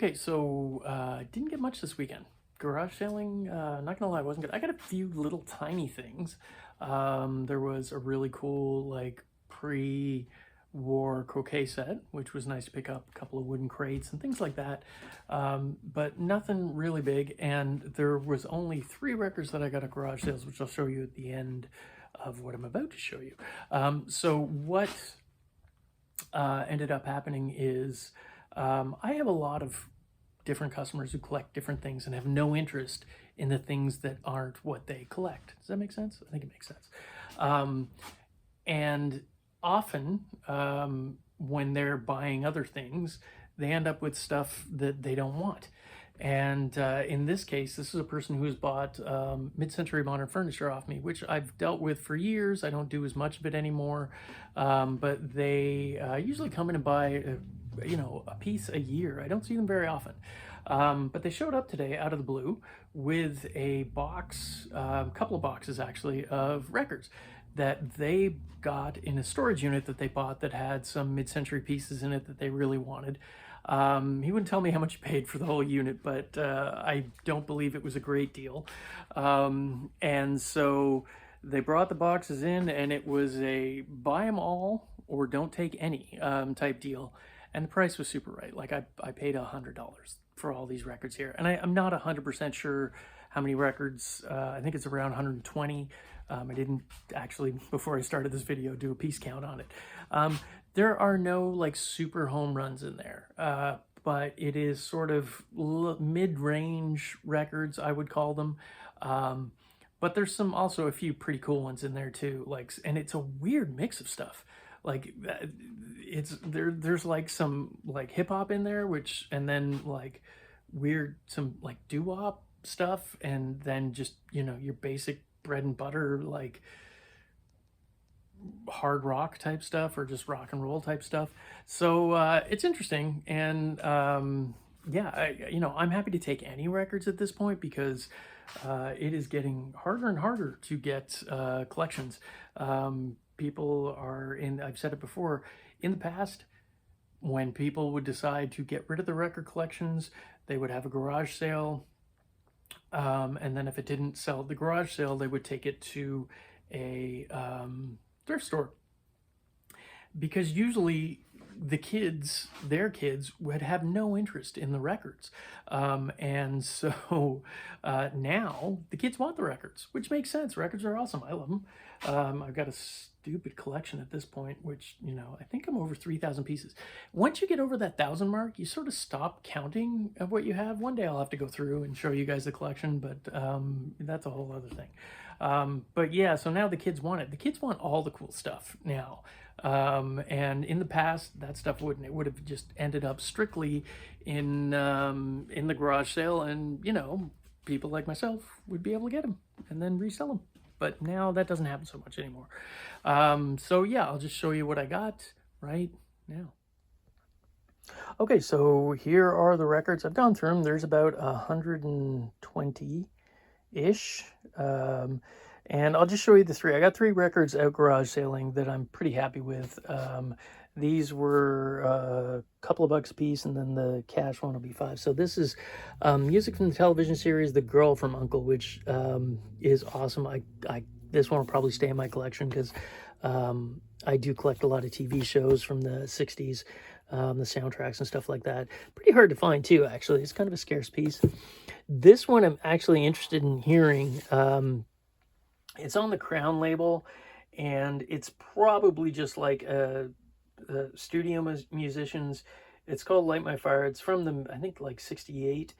Okay, so didn't get much this weekend. Garage sailing, not gonna lie, wasn't good. I got a few little tiny things. There was a really cool, like, pre-war croquet set, which was nice to pick up, a couple of wooden crates and things like that. But nothing really big. And there was only 3 records that I got at garage sales, which I'll show you at the end of what I'm about to show you. So what ended up happening is I have a lot of different customers who collect different things and have no interest in the things that aren't what they collect. Does that make sense? I think it makes sense. And often, when they're buying other things, they end up with stuff that they don't want. And in this case, this is a person who has bought mid-century modern furniture off me, which I've dealt with for years. I don't do as much of it anymore, but they usually come in and buy, a piece a year. I don't see them very often. But they showed up today out of the blue with a box, a couple of boxes actually, of records that they got in a storage unit that they bought that had some mid-century pieces in it that they really wanted. He wouldn't tell me how much he paid for the whole unit, but I don't believe it was a great deal. And so they brought the boxes in, and it was a buy them all or don't take any type deal. And the price was super right. Like I paid $100 for all these records here. And I'm not 100% sure how many records. I think it's around 120. I didn't actually, before I started this video, do a piece count on it. There are no like super home runs in there, but it is sort of mid-range records, I would call them. But there's also a few pretty cool ones in there too. And it's a weird mix of stuff. Like there's like some like hip hop in there, and then like some like doo-wop stuff, and then just, your basic bread and butter, like hard rock type stuff or just rock and roll type stuff. So it's interesting. And yeah, I'm happy to take any records at this point because it is getting harder and harder to get collections. People are I've said it before, in the past, when people would decide to get rid of the record collections, they would have a garage sale. And then if it didn't sell at the garage sale, they would take it to a thrift store. Because usually their kids would have no interest in the records. And so now the kids want the records, which makes sense. Records are awesome. I love them. I've got a stupid collection at this point, which, I think I'm over 3,000 pieces. Once you get over that 1,000 mark, you sort of stop counting of what you have. One day I'll have to go through and show you guys the collection, but that's a whole other thing. But yeah, so now the kids want it. The kids want all the cool stuff now. And in the past, that stuff wouldn't. It would have just ended up strictly in the garage sale, and people like myself would be able to get them and then resell them. But now that doesn't happen so much anymore. So yeah, I'll just show you what I got right now. Okay, so here are the records. I've gone through them. There's about 120-ish. And I'll just show you the 3. I got 3 records out garage sailing that I'm pretty happy with. These were a couple of bucks a piece, and then the cash one will be 5. So this is music from the television series The Girl from U.N.C.L.E., which is awesome. This one will probably stay in my collection because I do collect a lot of TV shows from the 60s, the soundtracks and stuff like that. Pretty hard to find too, actually. It's kind of a scarce piece. This one I'm actually interested in hearing. It's on the Crown label, and it's probably just like studio musicians. It's called Light My Fire. It's from them, I think, like 68.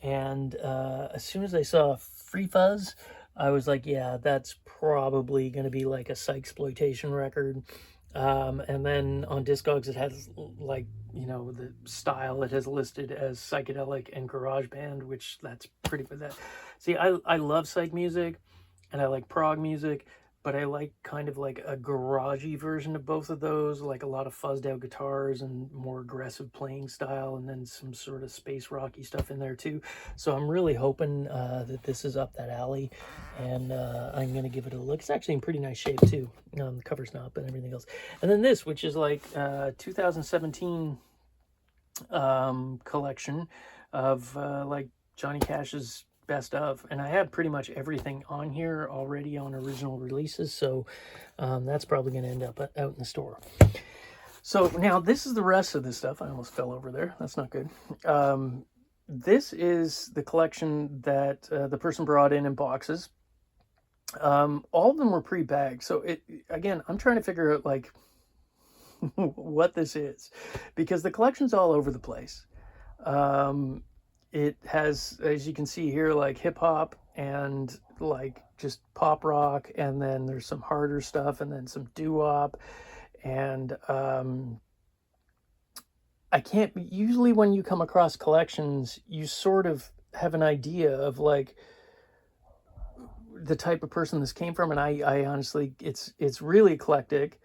And as soon as I saw Free Fuzz, I was like, yeah, that's probably going to be like a psychsploitation record. And then on Discogs, it has like, the style it has listed as psychedelic and garage band, which that's pretty good. See, I love psych music and I like prog music, but I like kind of like a garagey version of both of those, like a lot of fuzzed out guitars and more aggressive playing style, and then some sort of space rocky stuff in there too. So I'm really hoping that this is up that alley, and I'm going to give it a look. It's actually in pretty nice shape too. The cover's not, but everything else. And then this, which is like 2017 collection of like Johnny Cash's best of, and I have pretty much everything on here already on original releases, so that's probably going to end up out in the store. So now this is the rest of this stuff. I almost fell over there. That's not good. This is the collection that the person brought in boxes. All of them were pre-bagged. So again, I'm trying to figure out like what this is, because the collection's all over the place. It has, as you can see here, like hip hop and like just pop rock, and then there's some harder stuff, and then some doo-wop, and I can't. Usually, when you come across collections, you sort of have an idea of like the type of person this came from, and I honestly, it's really eclectic.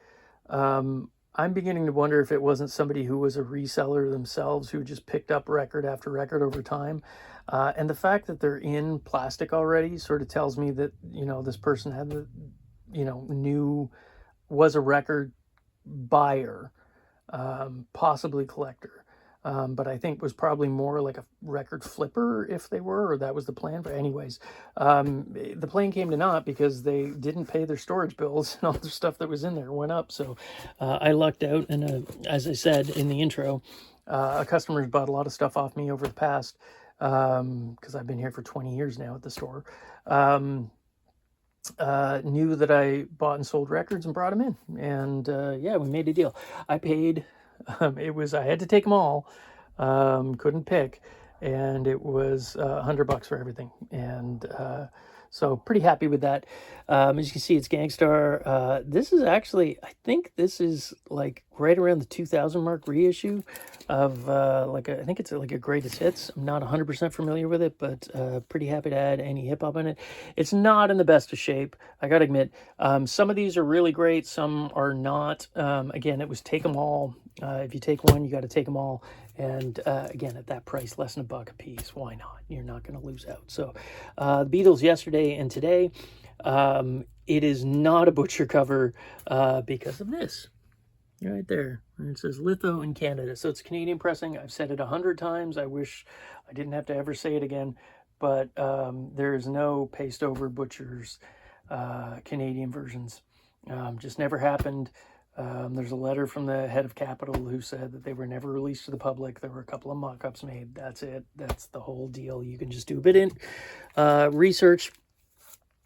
I'm beginning to wonder if it wasn't somebody who was a reseller themselves who just picked up record after record over time. And the fact that they're in plastic already sort of tells me that, you know, this person had the, you know, was a record buyer, possibly collector. But I think was probably more like a record flipper if they were, or that was the plan. But anyways, the plan came to naught because they didn't pay their storage bills, and all the stuff that was in there went up. So I lucked out, and as I said in the intro, a customer's bought a lot of stuff off me over the past, because I've been here for 20 years now at the store. Knew that I bought and sold records and brought them in, and yeah, we made a deal. I paid. I had to take them all, couldn't pick, and it was $100 for everything, and so pretty happy with that. As you can see, it's Gangstar. This is actually, I think this is like right around the 2000 mark reissue of I think it's like a greatest hits. I'm not 100% familiar with it, but pretty happy to add any hip hop in it. It's not in the best of shape, I gotta admit. Some of these are really great, some are not. Again, it was take them all. If you take one, you got to take them all. And again, at that price, less than $1 a piece, why not? You're not going to lose out. So the Beatles yesterday and today. It is not a butcher cover because of this. Right there. And it says Litho in Canada. So it's Canadian pressing. I've said it 100 times. I wish I didn't have to ever say it again. But there is no paste over butchers Canadian versions. Just never happened. There's a letter from the head of Capsule who said that they were never released to the public. There were a couple of mock-ups made. That's it. That's the whole deal. You can just do a bit in research,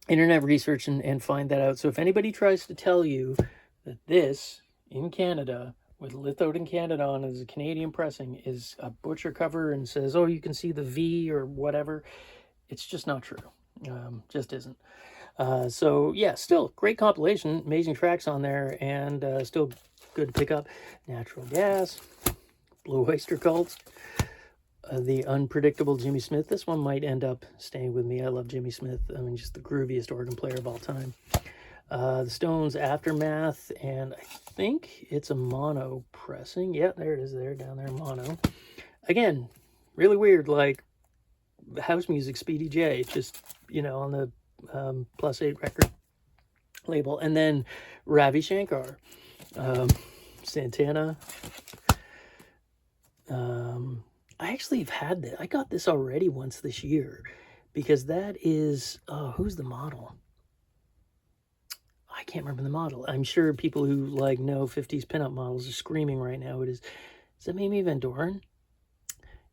internet research, and find that out. So if anybody tries to tell you that this in Canada, with lithoed in Canada on as a Canadian pressing, is a butcher cover and says, oh, you can see the V or whatever, it's just not true. Just isn't. So yeah, still great compilation, amazing tracks on there, and still good to pick up. Natural Gas, Blue Oyster Cult, the unpredictable Jimmy Smith. This one might end up staying with me. I love Jimmy Smith. I mean, just the grooviest organ player of all time. The Stones, Aftermath, and I think it's a mono pressing. Yeah, there it is, there down there, mono. Again, really weird, like house music, Speedy J, just, you know, on the +8 record label. And then Ravi Shankar, Santana. I actually have had that. I got this already once this year, because that is, who's the model? I can't remember the model. I'm sure people who like know 50s pinup models are screaming right now. Is that Mamie Van Doren?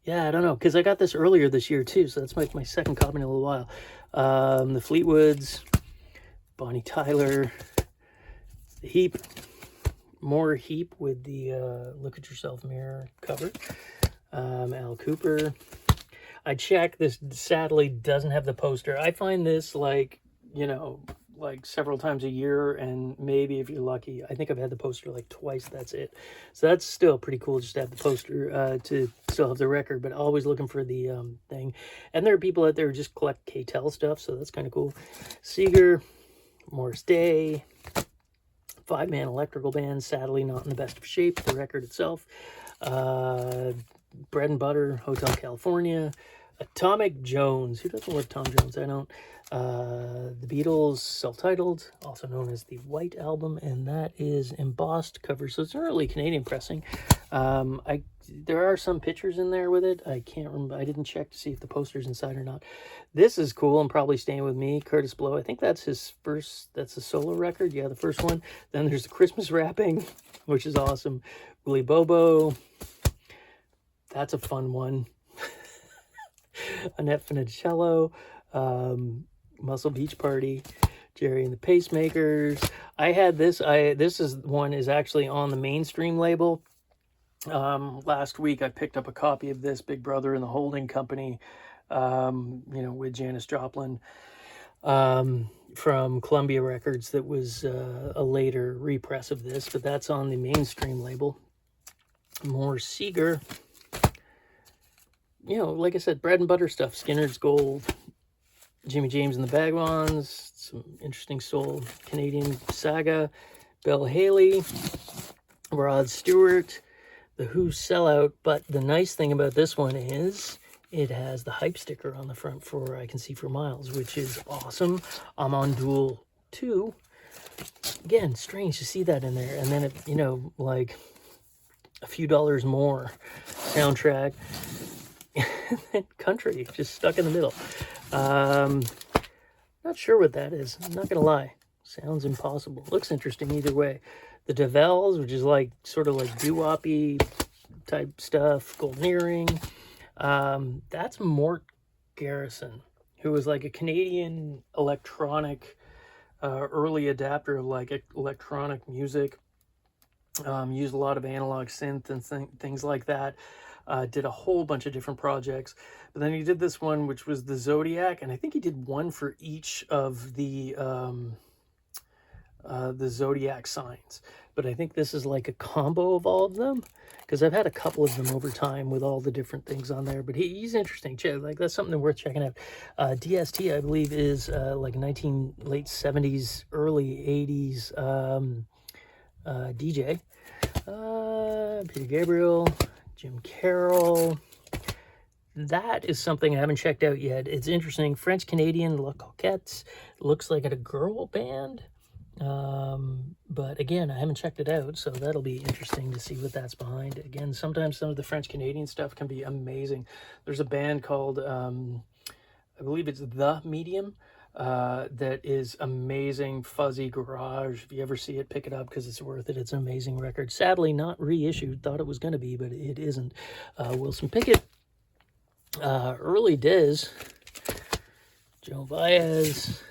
Yeah, I don't know, because I got this earlier this year too, so that's like my second copy in a little while. The Fleetwoods, Bonnie Tyler, the Heap, more Heap with the Look at Yourself Mirror cover. Al Cooper. I checked, this sadly doesn't have the poster. I find this like, you know, like several times a year, and maybe if you're lucky, I think I've had the poster like twice, that's it. So that's still pretty cool just to have the poster, to still have the record, but always looking for the thing. And there are people out there who just collect K-Tel stuff, so that's kind of cool. Seeger, Morris Day, 5-man electrical band, sadly not in the best of shape, the record itself. Bread and Butter, Hotel California, Atomic Jones. Who doesn't love Tom Jones? I don't. The Beatles, self-titled, also known as the White Album, and that is embossed cover, so it's an early Canadian pressing. There are some pictures in there with it. I can't remember. I didn't check to see if the poster's inside or not. This is cool and probably staying with me. Curtis Blow. I think that's his first. That's a solo record. Yeah, the first one. Then there's the Christmas wrapping, which is awesome. Willie Bobo. That's a fun one. Annette Funicello. Muscle Beach Party, Jerry and the Pacemakers. I had this. This is actually on the Mainstream label. Last week I picked up a copy of this, Big Brother and the Holding Company, with Janis Joplin, from Columbia Records. That was a later repress of this, but that's on the Mainstream label. More Seeger. Like I said, bread and butter stuff. Skinner's Gold. Jimmy James and the Vagabonds, some interesting soul Canadian saga, Bill Haley, Rod Stewart, The Who Sellout. But the nice thing about this one is it has the hype sticker on the front for I Can See for Miles, which is awesome. I'm on Duel 2. Again, strange to see that in there. And then, like a few dollars more soundtrack. Country, just stuck in the middle. Not sure what that is. I'm not gonna lie. Sounds impossible. Looks interesting either way. The DeVelles, which is like sort of like doo-woppy type stuff. Golden Earring. That's Mort Garrison, who was like a Canadian electronic early adapter of like electronic music. Used a lot of analog synth and things like that. Did a whole bunch of different projects, but then he did this one, which was the Zodiac, and I think he did one for each of the Zodiac signs. But I think this is like a combo of all of them, because I've had a couple of them over time with all the different things on there. But he's interesting. Like, that's something worth checking out. DST, I believe, is like late 70s, early 80s DJ. Peter Gabriel. Jim Carroll. That is something I haven't checked out yet. It's interesting. French-Canadian La Coquettes. Looks like a girl band. But again, I haven't checked it out, so that'll be interesting to see what that's behind. Again, sometimes some of the French-Canadian stuff can be amazing. There's a band called, I believe it's The Medium, that is amazing, fuzzy garage. If you ever see it, pick it up because it's worth it. It's an amazing record. Sadly, not reissued. Thought it was going to be, but it isn't. Wilson Pickett, early Diz, Joe Baez,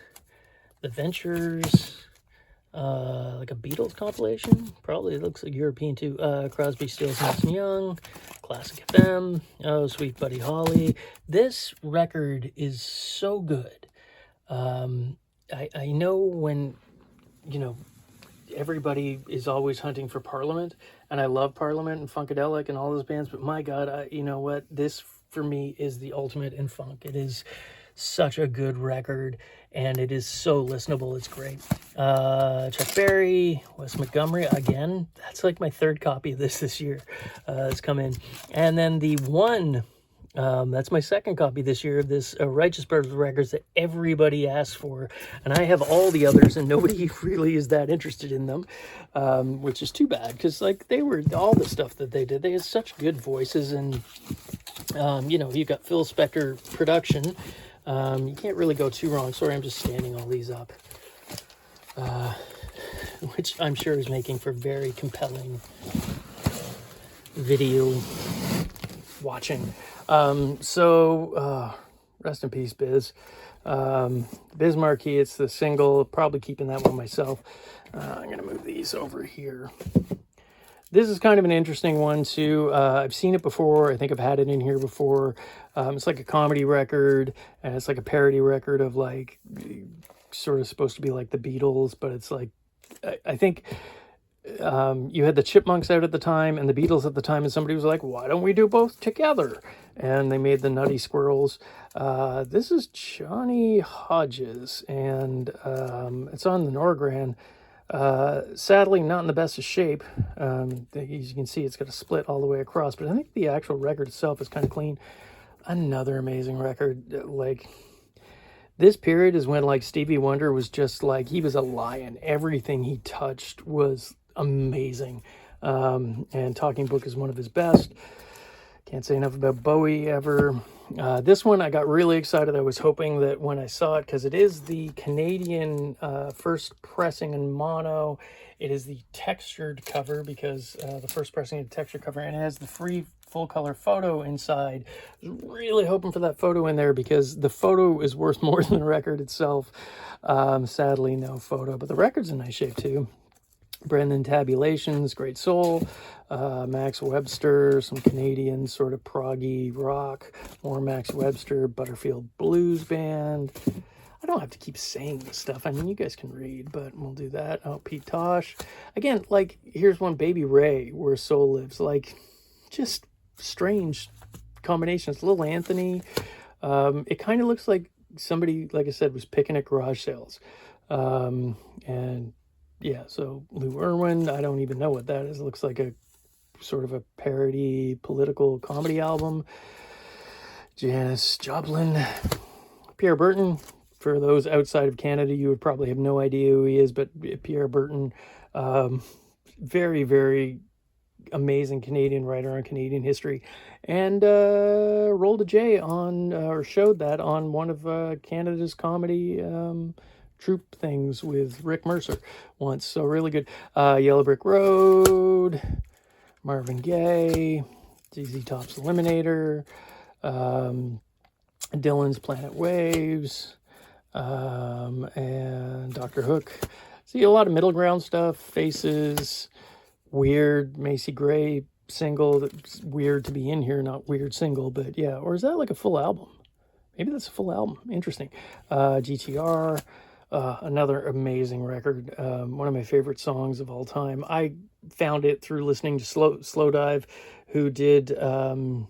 The Ventures, like a Beatles compilation. Probably looks like European too. Crosby, Stills, Nash & Young, Classic FM. Oh, Sweet Buddy Holly. This record is so good. I know when, everybody is always hunting for Parliament, and I love Parliament and Funkadelic and all those bands, but my God, you know what? This, for me, is the ultimate in funk. It is such a good record, and it is so listenable. It's great. Chuck Berry, Wes Montgomery, again, that's like my third copy of this year. It's come in. And then the one... that's my second copy this year of this Righteous Brothers records that everybody asks for, and I have all the others, and nobody really is that interested in them, which is too bad, because like they were all the stuff that they did. They had such good voices, and you got Phil Spector production. You can't really go too wrong. Sorry, I'm just standing all these up, which I'm sure is making for very compelling video watching. Rest in peace, Biz. Biz Marquee, it's the single, probably keeping that one myself. I'm going to move these over here. This is kind of an interesting one, too. I've seen it before. I think I've had it in here before. It's like a comedy record, and it's like a parody record of, like, sort of supposed to be like the Beatles, but it's like, I think... you had the Chipmunks out at the time and the Beatles at the time, and somebody was like, why don't we do both together? And they made the Nutty Squirrels. This is Johnny Hodges, and it's on the Norgran. Sadly, not in the best of shape. As you can see, it's got a split all the way across, but I think the actual record itself is kind of clean. Another amazing record. Like, this period is when, like, Stevie Wonder was just like, he was a lion. Everything he touched was amazing. And Talking Book is one of his best. Can't say enough about Bowie ever. This one I got really excited. I was hoping that when I saw it, because it is the Canadian first pressing in mono, it is the textured cover, because the first pressing is textured cover, and it has the free full color photo inside. I was really hoping for that photo in there, because the photo is worth more than the record itself. Sadly, no photo, but the record's in nice shape too. Brendan Tabulations, Great Soul, Max Webster, some Canadian sort of proggy rock, more Max Webster, Butterfield Blues Band. I don't have to keep saying this stuff. I mean, you guys can read, but we'll do that. Oh, Pete Tosh. Again, like, here's one, Baby Ray, Where Soul Lives. Like, just strange combinations. Little Anthony. It kind of looks like somebody, like I said, was picking at garage sales. And yeah, so Lou Irwin, I don't even know what that is. It looks like a sort of a parody political comedy album. Janis Joplin. Pierre Berton. For those outside of Canada, you would probably have no idea who he is, but Pierre Berton, very, very amazing Canadian writer on Canadian history, and rolled a J on, or showed that on one of Canada's comedy troupe things with Rick Mercer once. So really good. Yellow Brick Road, Marvin Gaye, ZZ Top's Eliminator, Dylan's Planet Waves, and Dr. Hook. See a lot of middle ground stuff. Faces, Weird, Macy Gray single. That's weird to be in here, not weird single, but yeah. Or is that like a full album? Maybe that's a full album. Interesting. GTR. Another amazing record. One of my favorite songs of all time. I found it through listening to Slow Dive, who did a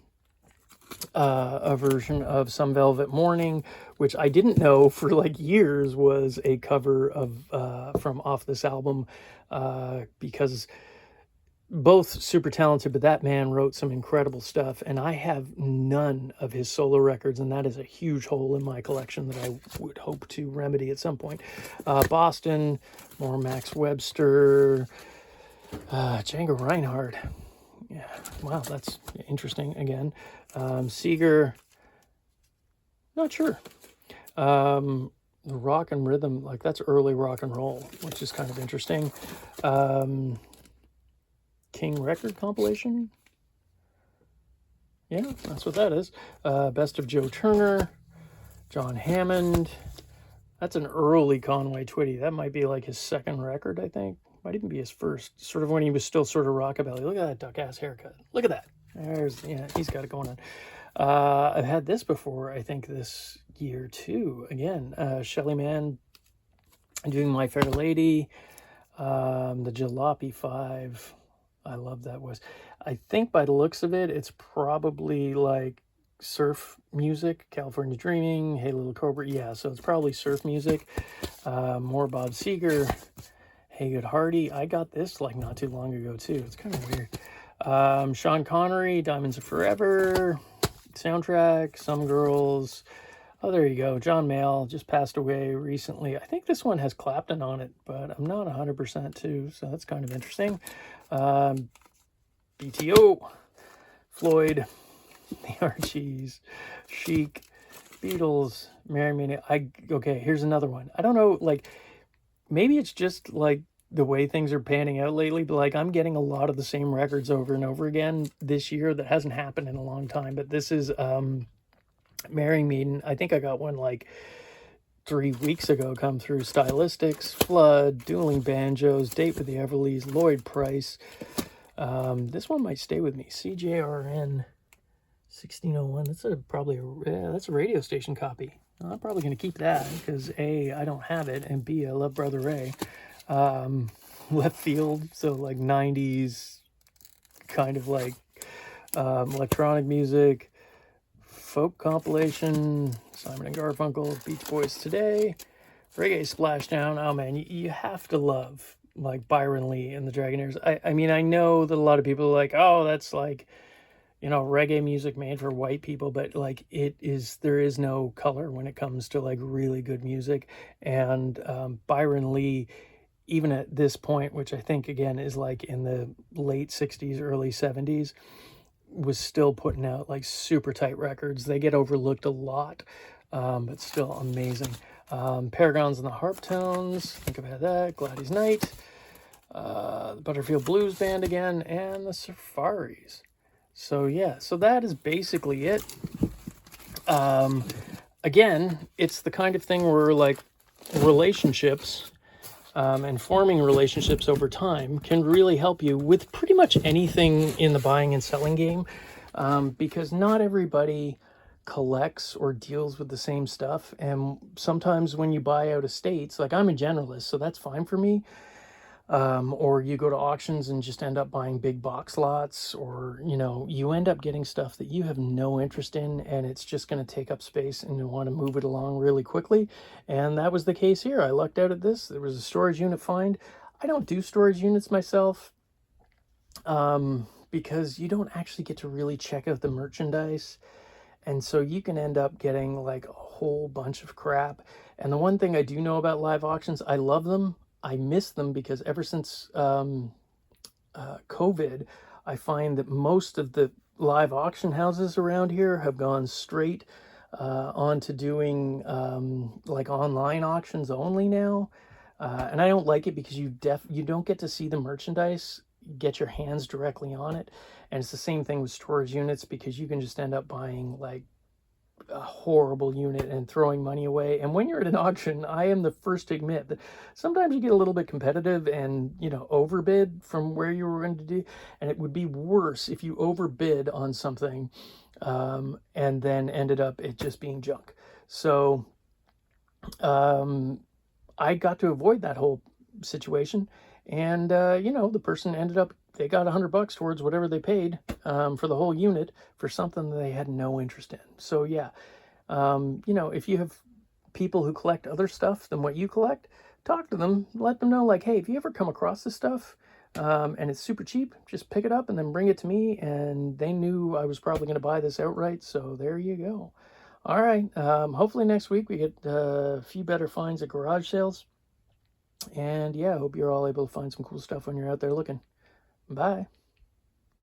version of Some Velvet Morning, which I didn't know for like years was a cover of from off this album, because both super talented, but that man wrote some incredible stuff, and I have none of his solo records, and that is a huge hole in my collection that I would hope to remedy at some point. Boston, more Max Webster, Django Reinhardt. Yeah, wow, that's interesting again. Seeger, not sure. The rock and rhythm, like that's early rock and roll, which is kind of interesting. King record compilation. Yeah, that's what that is. Best of Joe Turner, John Hammond. That's an early Conway Twitty. That might be like his second record, I think. Might even be his first, sort of when he was still sort of rockabilly. Look at that duck-ass haircut. Look at that. There's, yeah, he's got it going on. I've had this before, I think this year too. Again, Shelly Manne doing My Fair Lady, the Jalopy 5. I love that was. I think by the looks of it, it's probably like surf music. California Dreaming, Hey Little Cobra. Yeah, so it's probably surf music. More Bob Seger, Hey Good Hardy. I got this like not too long ago too. It's kind of weird. Sean Connery, Diamonds Are Forever. Soundtrack, Some Girls. Oh, there you go. John Mayall just passed away recently. I think this one has Clapton on it, but I'm not 100% too, so that's kind of interesting. BTO, Floyd, the Archies, Chic, Beatles, Mary Minnie. Okay, here's another one. I don't know, like, maybe it's just like the way things are panning out lately, but like I'm getting a lot of the same records over and over again this year. That hasn't happened in a long time, but this is Marrying Me. I think I got one like 3 weeks ago come through. Stylistics, Flood, Dueling Banjos, Date with the Everlys, Lloyd Price. This one might stay with me. CJRN 1601. That's that's a radio station copy. I'm probably going to keep that because A, I don't have it, and B, I love Brother Ray. Left Field, so like 90s kind of like electronic music, folk compilation, Simon and Garfunkel, Beach Boys Today, Reggae Splashdown. Oh man, you have to love like Byron Lee and the Dragonaires. I mean, I know that a lot of people are like, oh, that's like, reggae music made for white people, but like there is no color when it comes to like really good music. And Byron Lee, even at this point, which I think again is like in the late 60s, early 70s, was still putting out like super tight records. They get overlooked a lot, but still amazing. Paragons and the Harptones, think I've had that. Gladys Knight, the Butterfield Blues Band again, and the Safaris. So yeah, so that is basically it. Again, it's the kind of thing where like relationships and forming relationships over time can really help you with pretty much anything in the buying and selling game, because not everybody collects or deals with the same stuff. And sometimes when you buy out estates, like I'm a generalist, so that's fine for me. Or you go to auctions and just end up buying big box lots, or you end up getting stuff that you have no interest in, and it's just going to take up space and you want to move it along really quickly. And that was the case here. I lucked out at this. There was a storage unit find. I don't do storage units myself, because you don't actually get to really check out the merchandise, and so you can end up getting like a whole bunch of crap. And the one thing I do know about live auctions, I love them. I miss them because ever since COVID, I find that most of the live auction houses around here have gone straight on to doing like online auctions only now. And I don't like it because you don't get to see the merchandise, get your hands directly on it. And it's the same thing with storage units, because you can just end up buying like a horrible unit and throwing money away. And when you're at an auction, I am the first to admit that sometimes you get a little bit competitive and overbid from where you were going to do. And it would be worse if you overbid on something and then ended up it just being junk. So I got to avoid that whole situation. And the person ended up, they got $100 towards whatever they paid for the whole unit for something that they had no interest in. So yeah, if you have people who collect other stuff than what you collect, talk to them, let them know like, hey, if you ever come across this stuff and it's super cheap, just pick it up and then bring it to me. And they knew I was probably going to buy this outright. So there you go. All right. Hopefully next week we get a few better finds at garage sales. And yeah, I hope you're all able to find some cool stuff when you're out there looking. Bye.